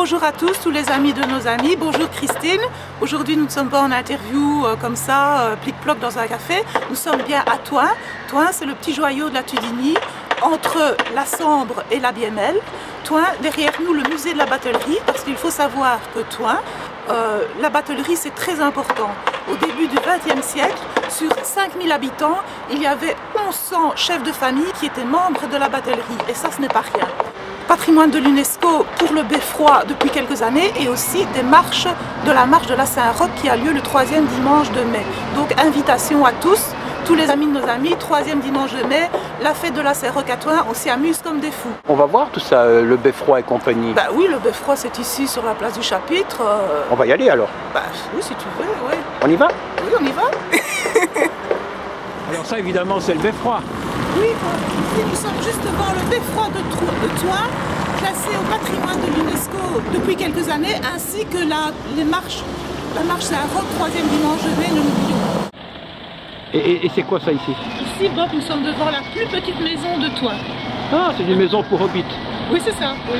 bonjour à tous les amis de nos amis. Bonjour Christine. Aujourd'hui, nous ne sommes pas en interview comme ça, plic-ploc dans un café. Nous sommes bien à Thoin. Thoin, c'est le petit joyau de la Tudigny, entre la Sambre et la Biemel. Thoin, derrière nous, le musée de la batellerie, parce qu'il faut savoir que Thoin, la batellerie, c'est très important. Au début du XXe siècle, sur 5000 habitants, il y avait 1100 chefs de famille qui étaient membres de la batellerie. Et ça, ce n'est pas rien. Patrimoine de l'UNESCO pour le Beffroi depuis quelques années et aussi des marches de la marche de la Saint-Roch qui a lieu le 3e dimanche de mai. Donc invitation à tous les amis de nos amis, 3e dimanche de mai, la fête de la Saint-Roch à Thoin, on s'y amuse comme des fous. On va voir tout ça, le Beffroi et compagnie. Bah oui, le Beffroi c'est ici sur la place du Chapitre. On va y aller alors? Bah oui, si tu veux, oui. On y va? Oui, on y va. Alors ça évidemment c'est le Beffroi. Oui, nous sommes juste devant le Beffroi de Thoin, classé au patrimoine de l'UNESCO depuis quelques années, ainsi que la marche Saint-Roch, 3e dimanche de mai, ne l'oublions pas. Et c'est quoi ça ici? Ici, Bob, nous sommes devant la plus petite maison de Thoin. Ah, c'est une maison pour hobbits. Oui, c'est ça. Oui.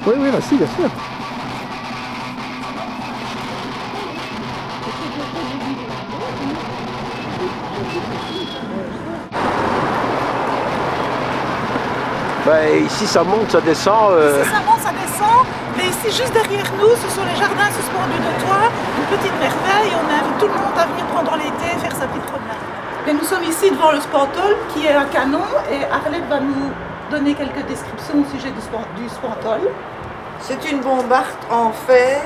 Oui, bah si, bien sûr. Bah, ici ça monte, ça descend. Ici ça monte, ça descend, mais ici juste derrière nous, ce sont les jardins suspendus de Thoin, une petite merveille, on invite tout le monde à venir prendre l'été, faire sa petite promenade. Et nous sommes ici devant le Spantol, qui est un canon, et Arlette va nous donner quelques descriptions au sujet du Spantol. C'est une bombarde en fer,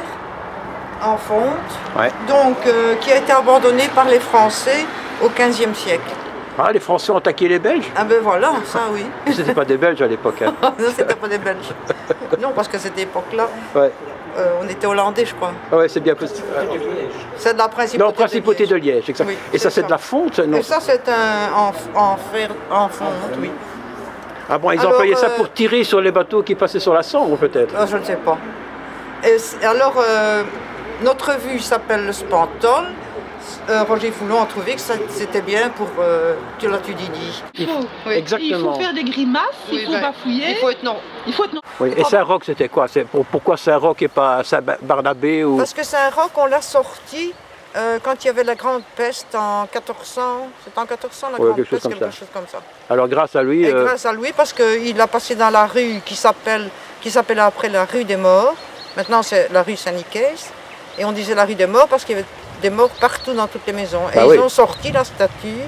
en fonte, ouais. Donc qui a été abandonnée par les Français au XVe siècle. Ah, les Français ont attaqué les Belges? Ah ben voilà, ça oui. C'était pas des Belges à l'époque. Hein. Non, c'était pas des Belges. Non, parce que cette époque-là, ouais. On était hollandais, je crois. Ouais, c'est bien possible. C'est de la principauté, principauté de Liège, exact. Oui, et ça, c'est de la fonte, non? Et ça, c'est en fer, en fonte, oui. Ah bon, ils employaient ça pour tirer sur les bateaux qui passaient sur la Sambre, peut-être? Je ne sais pas. Et alors, notre vue s'appelle le Spantol. Roger Foulon a trouvé que c'était bien pour la Tudigny. Exactement. Il faut faire des grimaces, il faut bafouiller. Il faut être non. Oui. Et Saint-Roch, c'était quoi? Pourquoi Saint-Roch et pas Saint-Barnabé ou... Parce que Saint-Roch, on l'a sorti quand il y avait la grande peste en 1400. C'était en 1400 la grande peste, quelque chose comme ça. Alors grâce à lui... Et grâce à lui, parce qu'il a passé dans la rue qui s'appelait après la rue des Morts. Maintenant, c'est la rue Saint-Nicaise. Et on disait la rue des Morts parce qu'il y avait des morts partout dans toutes les maisons. Et ils ont sorti la statue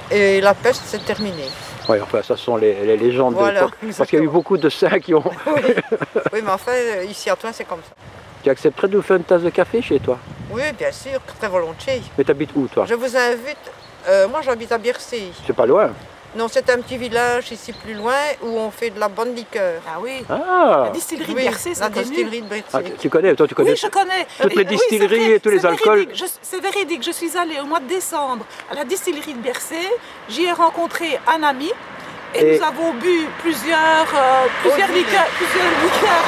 et la peste s'est terminée. Oui, enfin, ça sont les légendes de l'époque. Parce qu'il y a eu beaucoup de saints qui ont... Oui, mais enfin, ici à Thoin, c'est comme ça. Tu accepterais de nous faire une tasse de café chez toi? Oui, bien sûr, très volontiers. Mais t'habites où, toi? Je vous invite... moi, j'habite à Biercé. C'est pas loin? Non, c'est un petit village ici plus loin où on fait de la bonne liqueur. Ah oui. Ah. La distillerie de Biercé, c'est la distillerie de Biercé. Ah, tu connais, toi tu connais? Oui, je connais. Toutes les distilleries et tous les alcools. C'est véridique, je suis allée au mois de décembre à la distillerie de Biercé. J'y ai rencontré un ami et nous avons bu plusieurs liqueurs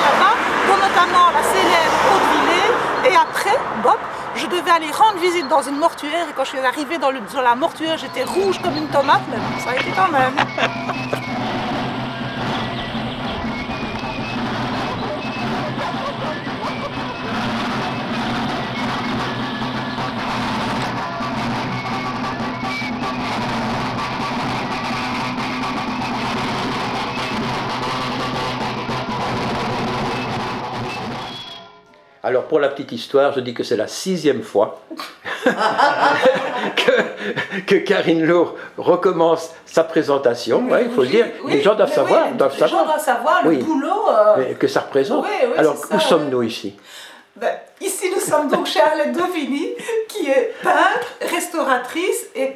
là-bas, dont notamment la célèbre Eau de Villers. Et après, Bob, je devais aller rendre visite dans une mortuaire et quand je suis arrivée dans la mortuaire, j'étais rouge comme une tomate, mais bon, ça a été quand même. Alors pour la petite histoire, je dis que c'est la 6e fois que Karine Lourd recommence sa présentation. Ouais, il faut le dire, les gens doivent savoir. Les gens doivent savoir le boulot que ça représente. Alors où sommes-nous ici? Ici nous sommes donc chez Arlette Dauvigny, qui est peintre, restauratrice et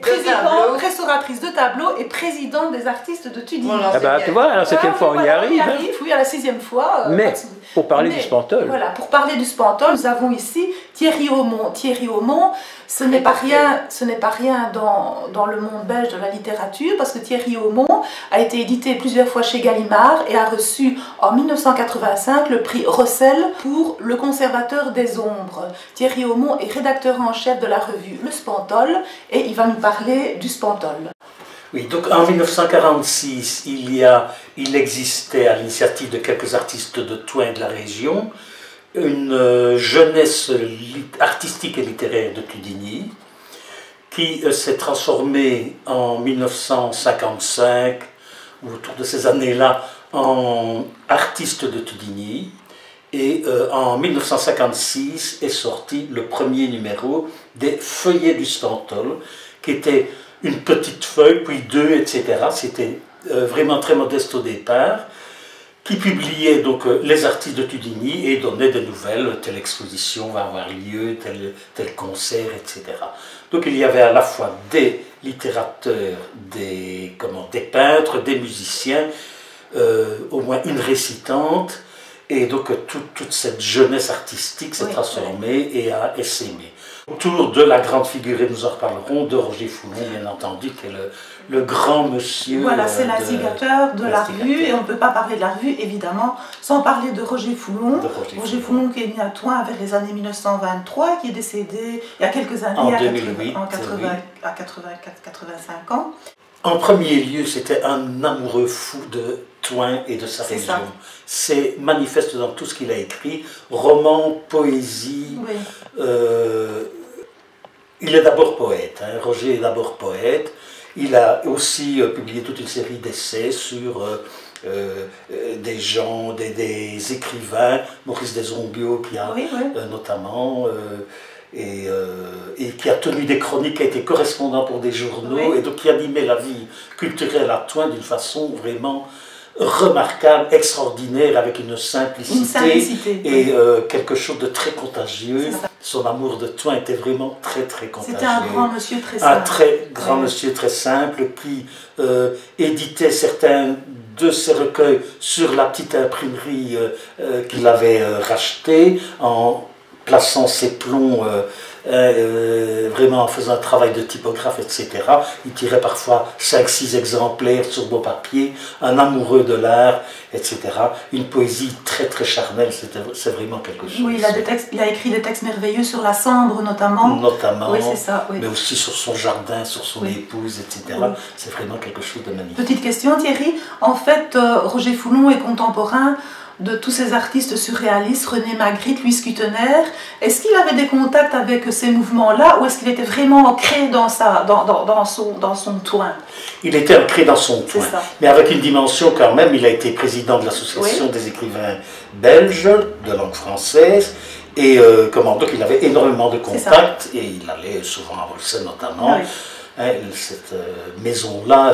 restauratrice de tableaux et présidente des artistes de Tudigny. Voilà, ah bah, tu vois, à la 7e fois on y arrive. Oui, à la 6e fois. Mais pour parler du Spantol. Voilà, pour parler du Spantol, nous avons ici Thierry Aumont. Thierry Aumont, ce n'est pas rien dans le monde belge de la littérature, parce que Thierry Aumont a été édité plusieurs fois chez Gallimard et a reçu en 1985 le prix Rossel pour Le Conservateur des Ombres. Thierry Aumont est rédacteur en chef de la revue Le Spantol et il va nous parler du Spantol. Oui, donc en 1946, il existait à l'initiative de quelques artistes de Thoin et de la région une jeunesse artistique et littéraire de Tudigny qui s'est transformée en 1955 ou autour de ces années-là en artiste de Tudigny. Et en 1956 est sorti le premier numéro des Feuillets du Spantol, qui était une petite feuille, puis deux, etc. C'était vraiment très modeste au départ, qui publiait donc les artistes de Tudigny et donnait des nouvelles, telle exposition va avoir lieu, tel concert, etc. Donc il y avait à la fois des littérateurs, des peintres, des musiciens, au moins une récitante, et donc toute cette jeunesse artistique s'est transformée et a essaimé. Autour de la grande figure, et nous en reparlerons, de Roger Foulon, bien entendu, qui est le grand monsieur. Voilà, c'est l'instigateur de la revue, et on ne peut pas parler de la revue, évidemment, sans parler de Roger Foulon. Roger Foulon qui est né à Thoin vers les années 1923, qui est décédé il y a quelques années, en 2008, à 84-85 ans. En premier lieu, c'était un amoureux fou de Thoin et de sa région. C'est manifeste dans tout ce qu'il a écrit, romans, poésie. Oui. Il est d'abord poète, hein. Roger est d'abord poète. Il a aussi publié toute une série d'essais sur des gens, des écrivains, Maurice Desombiaux qui a notamment... et qui a tenu des chroniques, qui a été correspondant pour des journaux, et donc qui animait la vie culturelle à Thoin d'une façon vraiment remarquable, extraordinaire, avec une simplicité et quelque chose de très contagieux. Son amour de Thoin était vraiment très très contagieux. C'était un grand monsieur très simple. Un très grand monsieur très simple qui éditait certains de ses recueils sur la petite imprimerie qu'il avait rachetée en plaçant ses plombs, vraiment en faisant un travail de typographe, etc. Il tirait parfois 5-6 exemplaires sur beau papier, un amoureux de l'art, etc. Une poésie très très charnelle, c'est vraiment quelque chose. Oui, il a écrit des textes merveilleux sur la Sambre notamment. Oui, c'est ça. Oui. Mais aussi sur son jardin, sur son épouse, etc. Oui. C'est vraiment quelque chose de magnifique. Petite question Thierry, en fait Roger Foulon est contemporain de tous ces artistes surréalistes, René Magritte, Louis Kutener. Est-ce qu'il avait des contacts avec ces mouvements-là ou est-ce qu'il était vraiment ancré dans son Thoin? Il était ancré dans son Thoin, mais avec une dimension quand même. Il a été président de l'association des écrivains belges de langue française et donc il avait énormément de contacts et il allait souvent à Bruxelles notamment. Oui. Cette maison-là,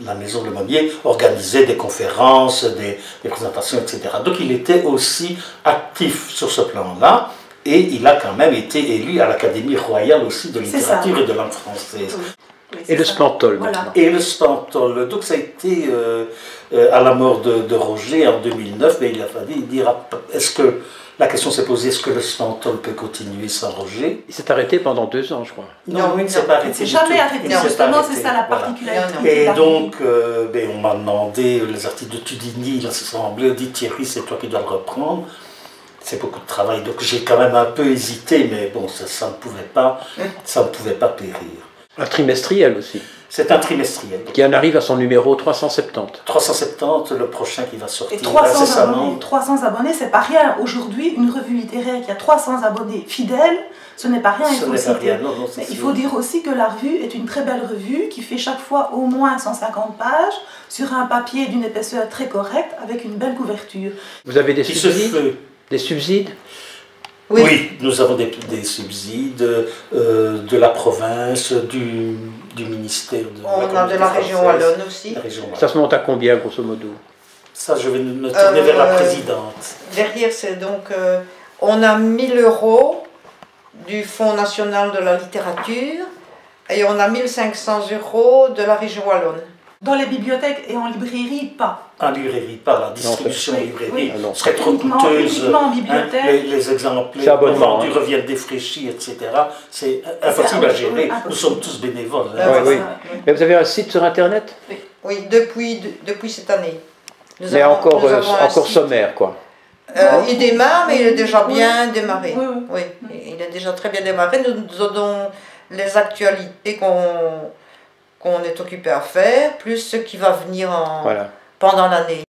la maison Lemonnier, organisait des conférences, des présentations, etc. Donc il était aussi actif sur ce plan-là, et il a quand même été élu à l'Académie royale aussi de littérature et de langue française. Oui, et le Spantol maintenant. Et le Spantol. Donc ça a été à la mort de Roger en 2009, mais il a fallu dire, est-ce que... La question s'est posée, est-ce que le Spantol peut continuer sans Roger? Il s'est arrêté pendant 2 ans, je crois. Non, il ne s'est pas arrêté. Il ne s'est jamais arrêté, justement, c'est ça la particularité. Et donc, on m'a demandé, les artistes de Tudigny, ils se sont semblés, on dit Thierry, c'est toi qui dois le reprendre. C'est beaucoup de travail, donc j'ai quand même un peu hésité, mais bon, ça ne pouvait pas périr. Un trimestriel aussi. C'est un trimestriel. Qui en arrive à son numéro 370. 370, le prochain qui va sortir. Et 300 abonnés, c'est pas rien. Aujourd'hui, une revue littéraire qui a 300 abonnés fidèles, ce n'est pas rien. Mais il faut dire aussi que la revue est une très belle revue qui fait chaque fois au moins 150 pages sur un papier d'une épaisseur très correcte avec une belle couverture. Vous avez des subsides? Des subsides? Oui, nous avons des subsides de la province, du ministère de On a de la région wallonne aussi. Ça se monte à combien, grosso modo? Ça, je vais me tourner vers la présidente. Derrière, c'est donc... on a 1000 € du Fonds national de la littérature et on a 1500 € de la région wallonne. Dans les bibliothèques et en librairie, pas. En librairie, pas. La distribution en librairie serait trop uniquement coûteuse. en bibliothèque. Les exemplaires vendus reviennent défréchis, etc. C'est impossible à gérer. Nous sommes tous bénévoles. Oui. Mais vous avez un site sur Internet? Oui, depuis cette année. Mais encore sommaire, quoi. Il démarre, mais il est déjà bien démarré. Oui, il est déjà très bien démarré. Nous donnons les actualités qu'on est occupé à faire, plus ce qui va venir pendant l'année.